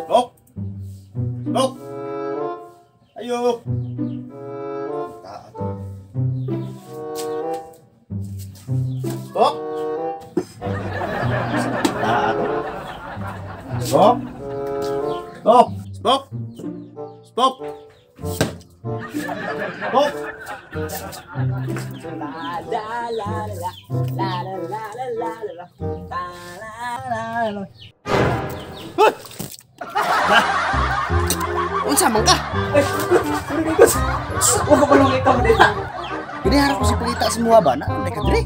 Bok! Bok! Ayo! Taat. Bok! Taat. Bok! Bok! Bok! Bok! Bok! Unsa man ka? Huwag ka palong ikaw dito. Gini harap ko si pelita semua ba na mereka dire.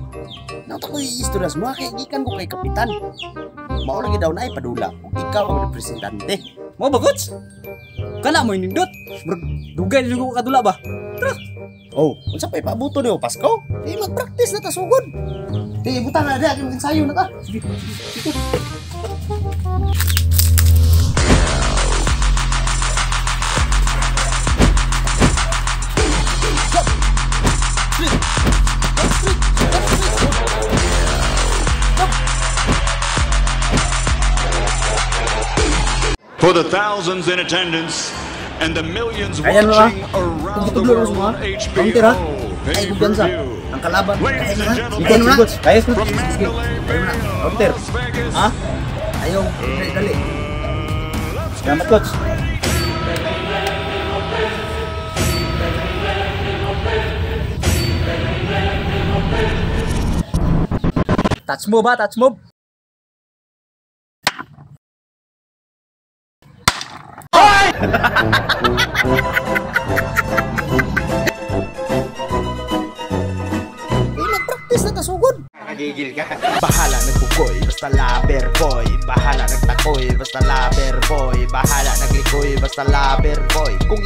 Nang tako istorya semua kay gikan ko kay kapitan. Mao lagi daw na ipadula ug ikaw ang representante. Mau ba, Coach? Kana mo inindot. Dugay din ko kadula ba? Tara. Oh, unsa pa ipabuto niyo Pasko? Di mag-practice na ta sugod. Di butang na dia kay ensayo na ta. Sige. For the thousands in attendance and the millions Ayan watching mga. around the Ito world semua. on Ang tira. HBO Ay kumpiyansa. pay-per-view. Ang kalaban. Ladies and gentlemen, Ikaw na. Kaya ko. From Mandalay Bay, Counter. Las Vegas. Ha? Ayaw, dali. Salamat, Coach. Touch move ba? Touch move? Di mag-practice na ta sugod. Nagigil ka. Bahala nagbukoy, basta laber boy. Bahala nagtakoy, basta laber boy. Bahala naglikoy, basta laber boy. Kung